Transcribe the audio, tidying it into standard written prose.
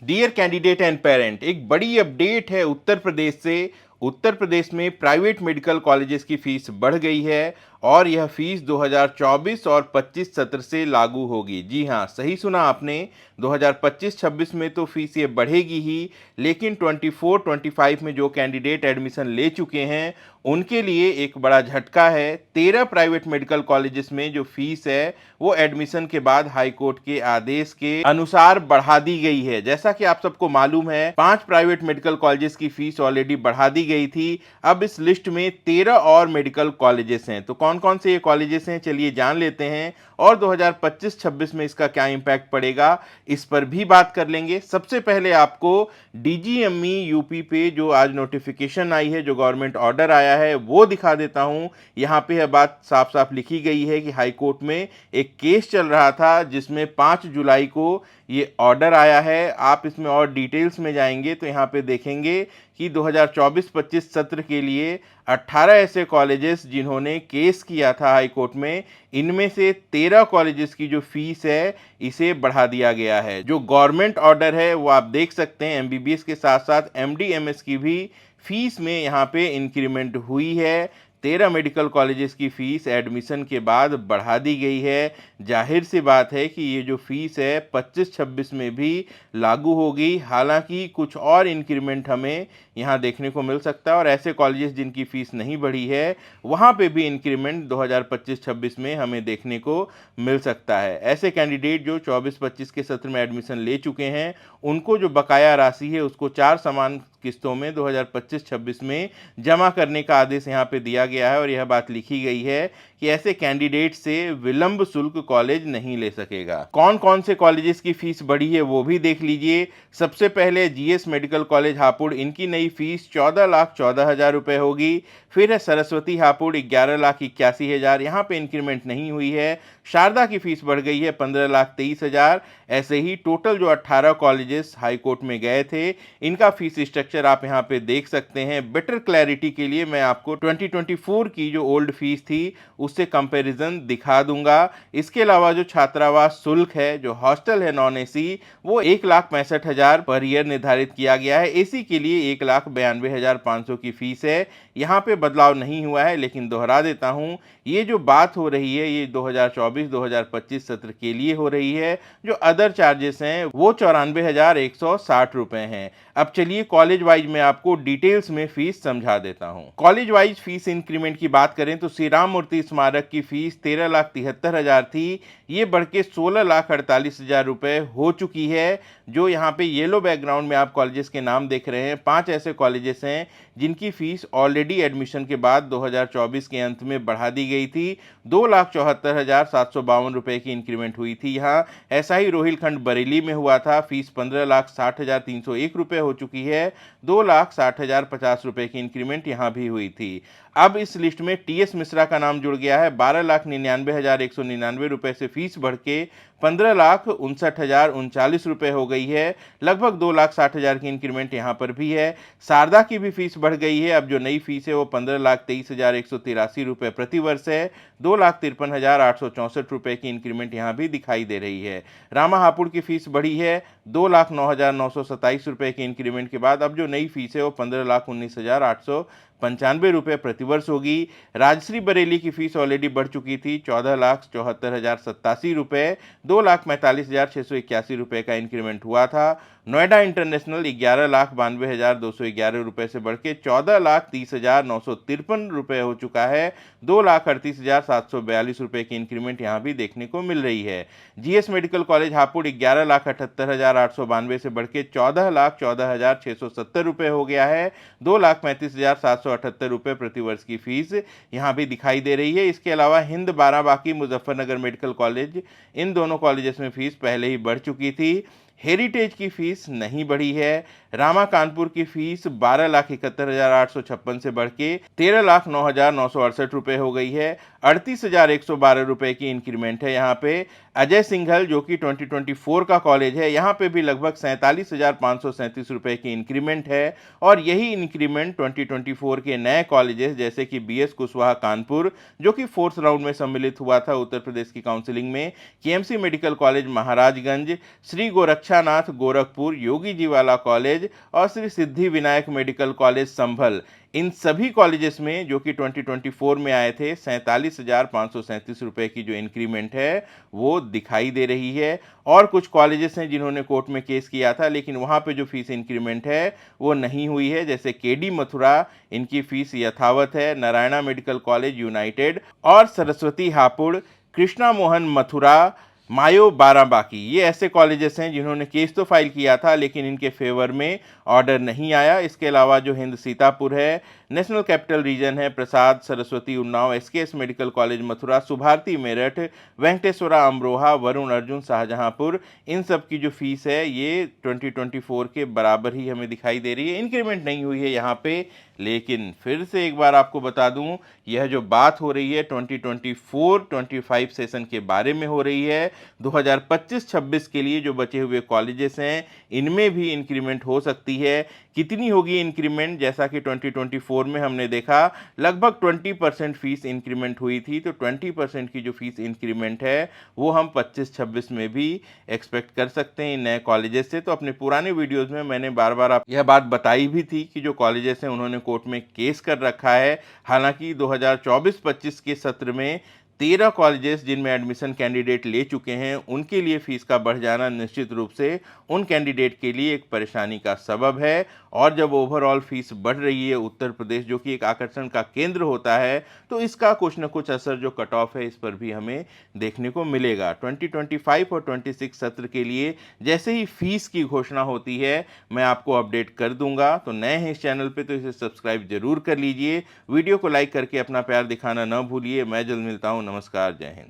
Dear candidate and parent, एक बड़ी update है उत्तर प्रदेश से। उत्तर प्रदेश में प्राइवेट मेडिकल कॉलेजेस की फीस बढ़ गई है और यह फीस 2024 और 25 सत्र से लागू होगी। जी हाँ, सही सुना आपने। 2025-26 में तो फीस ये बढ़ेगी ही, लेकिन 24-25 में जो कैंडिडेट एडमिशन ले चुके हैं उनके लिए एक बड़ा झटका है। 13 प्राइवेट मेडिकल कॉलेजेस में जो फीस है वो एडमिशन के बाद हाई कोर्ट के आदेश के अनुसार बढ़ा दी गई है। जैसा कि आप सबको मालूम है, 5 प्राइवेट मेडिकल कॉलेजेस की फीस ऑलरेडी बढ़ा दी गई थी। अब इस लिस्ट में 13 और मेडिकल कॉलेजेस हैं। तो कौन कौन से ये कॉलेजेस हैं, चलिए जान लेते हैं। और 2025-26 में इसका क्या इंपैक्ट पड़ेगा, इस पर भी बात कर लेंगे। सबसे पहले आपको डीजीएमई यूपी पे जो आज नोटिफिकेशन आई है, जो गवर्नमेंट ऑर्डर आया है, वो दिखा देता हूं। यहाँ पे यह बात साफ साफ लिखी गई है कि हाई कोर्ट में एक केस चल रहा था जिसमें 5 जुलाई को ये ऑर्डर आया है। आप इसमें और डिटेल्स में जाएंगे तो यहाँ पे देखेंगे कि 2024-25 सत्र के लिए 18 ऐसे कॉलेजेस जिन्होंने केस किया था हाई कोर्ट में, इनमें से 13 कॉलेजेस की जो फीस है इसे बढ़ा दिया गया है। जो गवर्नमेंट ऑर्डर है वो आप देख सकते हैं, एमबीबीएस के साथ साथ एमडी एमएस की भी फीस में यहाँ पे इंक्रीमेंट हुई है। 13 मेडिकल कॉलेजेस की फीस एडमिशन के बाद बढ़ा दी गई है। जाहिर सी बात है कि ये जो फीस है 25-26 में भी लागू होगी। हालांकि कुछ और इंक्रीमेंट हमें यहाँ देखने को मिल सकता है और ऐसे कॉलेजेस जिनकी फीस नहीं बढ़ी है वहाँ पे भी इंक्रीमेंट 2025-26 में हमें देखने को मिल सकता है। ऐसे कैंडिडेट जो 24-25 के सत्र में एडमिशन ले चुके हैं उनको जो बकाया राशि है उसको 4 समान किस्तों में 2025-26 में जमा करने का आदेश यहाँ पे दिया गया है और यह बात लिखी गई है कि ऐसे कैंडिडेट से विलंब शुल्क कॉलेज नहीं ले सकेगा। कौन कौन से कॉलेजेस की फीस बढ़ी है वो भी देख लीजिए। सबसे पहले जीएस मेडिकल कॉलेज हापुड़, इनकी नई फीस 14,14,000 रुपये होगी। फिर है सरस्वती हापुड़ 11,81,000, यहाँ पे इंक्रीमेंट नहीं हुई है। शारदा की फीस बढ़ गई है 15,23,000। ऐसे ही टोटल जो 18 कॉलेजेस हाई कोर्ट में गए थे इनका फीस स्ट्रक्चर आप यहाँ पे देख सकते हैं। बेटर क्लैरिटी के लिए मैं आपको 2024 की जो ओल्ड फीस थी उससे कंपैरिजन दिखा दूंगा। इसके अलावा जो छात्रावास शुल्क है, जो हॉस्टल है नॉन एसी, वो 1,65,000 पर ईयर निर्धारित किया गया है। एसी के लिए 1,92,500 की फीस है। यहाँ पे बदलाव नहीं हुआ है, लेकिन दोहरा देता हूँ, ये जो बात हो रही है ये 2024-2025 सत्र के लिए हो रही है। जो अदर चार्जेस हैं वो 94,160 रुपए हैं। अब चलिए कॉलेज वाइज में आपको डिटेल्स में फीस समझा देता हूं। कॉलेज वाइज फीस इंक्रीमेंट की बात करें तो श्री राम मूर्ति स्मारक की फीस 13,73,000 थी, ये बढ़ के 16,48,000 रुपए हो चुकी है। जो यहाँ पे येलो बैकग्राउंड में आप कॉलेजेस के नाम देख रहे हैं, 5 ऐसे कॉलेजेस हैं जिनकी फीस ऑलरेडी एडमिशन के बाद 2024 के अंत में बढ़ा दी गई थी। 2,74,752 रुपए की इंक्रीमेंट हुई थी यहाँ। ऐसा ही रोहिलखंड बरेली में हुआ था, फीस 15,60,301 रुपए हो चुकी है। 2,60,050 रुपए की इंक्रीमेंट यहाँ भी हुई थी। अब इस लिस्ट में टीएस मिश्रा का नाम जुड़ गया है। 12,99,199 रुपए से फीस बढ़ के 15,59,039 रुपए हो गई है। लगभग 2,60,000 की इंक्रीमेंट यहाँ पर भी है। शारदा की भी फीस बढ़ गई है। अब जो नई फीस है वो 15,23,183 रुपए प्रति वर्ष है। 2,53,864 रुपए की इंक्रीमेंट यहाँ भी दिखाई दे रही है। रामा हापुड़ की फीस बढ़ी है 2,09,927 रुपए की इंक्रीमेंट के बाद। अब जो नई फीस है वो 15,19,895 रुपए प्रतिवर्ष होगी। राजश्री बरेली की फीस ऑलरेडी बढ़ चुकी थी 14,74,087 रुपए। 2,45,681 रुपए का इंक्रीमेंट हुआ था। नोएडा इंटरनेशनल 11,92,211 रुपए से बढ़ के 14,30,953 रुपए हो चुका है। 2,38,742 रुपए की इंक्रीमेंट यहाँ भी देखने को मिल रही है। जीएस मेडिकल कॉलेज हापुड़ 11,78,892 से बढ़ के 14,14,670 रुपए हो गया है। 2,35,778 रुपए प्रतिवर्ष की फीस यहाँ भी दिखाई दे रही है। इसके अलावा हिंद बाराबाकी मुजफ्फरनगर मेडिकल कॉलेज, इन दोनों कॉलेजेस में फीस पहले ही बढ़ चुकी थी। हेरिटेज की फीस नहीं बढ़ी है। रामा कानपुर की फीस 12,71,856 से बढ़ के 13,09,968 रुपए हो गई है। 38,112 रुपए की इंक्रीमेंट है यहाँ पे। अजय सिंघल जो कि 2024 का कॉलेज है, यहाँ पे भी लगभग 47,537 रुपए की इंक्रीमेंट है और यही इंक्रीमेंट 2024 के नए कॉलेजेस जैसे कि बीएस कुशवाहा कानपुर जो कि फोर्थ राउंड में सम्मिलित हुआ था उत्तर प्रदेश की काउंसिलिंग में, KMC medical college Maharajganj, Shri Gorakshanath Gorakhpur, Yogi ji वाला कॉलेज और श्री सिद्धि विनायक मेडिकल कॉलेज संभल, इन सभी कॉलेजेस में जो कि 2024 में आए थे 47,537 रुपए की जो इंक्रीमेंट है वो दिखाई दे रही है। और कुछ कॉलेजेस हैं जिन्होंने कोर्ट में केस किया था लेकिन वहां पे जो फीस इंक्रीमेंट है वो नहीं हुई है, जैसे केडी मथुरा, इनकी फीस यथावत है, नारायणा मेडिकल कॉलेज यूनाइटेड और सरस्वती हापुड़, कृष्णा मोहन मथुरा, मायो बाराबांकी, ये ऐसे कॉलेजेस हैं जिन्होंने केस तो फाइल किया था लेकिन इनके फेवर में ऑर्डर नहीं आया। इसके अलावा जो हिंद सीतापुर है, नेशनल कैपिटल रीजन है, Prasad Saraswati Unnao, SKS medical college Mathura, Subharti Meerut, Venkateshwara Amroha, Varun Arjun Shahjahanpur, इन सब की जो फीस है ये 2024 के बराबर ही हमें दिखाई दे रही है, इंक्रीमेंट नहीं हुई है यहाँ पे। लेकिन फिर से एक बार आपको बता दूं, यह जो बात हो रही है 2024-25 सेशन के बारे में हो रही है। 2025-26 के लिए जो बचे हुए कॉलेजेस हैं इनमें भी इंक्रीमेंट हो सकती है। कितनी होगी इंक्रीमेंट, जैसा कि 2024 में हमने देखा लगभग 20% फीस इंक्रीमेंट हुई थी, तो 20% की जो फीस इंक्रीमेंट है वो हम 25-26 में भी एक्सपेक्ट कर सकते हैं इन नए कॉलेजेस से। तो अपने पुराने वीडियोस में मैंने बार बार आप यह बात बताई भी थी कि जो कॉलेजेस हैं उन्होंने कोर्ट में केस कर रखा है। हालांकि 2024-25 के सत्र में 13 कॉलेजेस जिनमें एडमिशन कैंडिडेट ले चुके हैं उनके लिए फीस का बढ़ जाना निश्चित रूप से उन कैंडिडेट के लिए एक परेशानी का सबब है। और जब ओवरऑल फीस बढ़ रही है उत्तर प्रदेश जो कि एक आकर्षण का केंद्र होता है, तो इसका कुछ न कुछ असर जो कट ऑफ है इस पर भी हमें देखने को मिलेगा। 2025 और 26 सत्र के लिए जैसे ही फीस की घोषणा होती है मैं आपको अपडेट कर दूंगा। तो नए हैं इस चैनल पे तो इसे सब्सक्राइब जरूर कर लीजिए, वीडियो को लाइक करके अपना प्यार दिखाना न भूलिए। मैं जल्द मिलता हूं, नमस्कार, जय हिंद।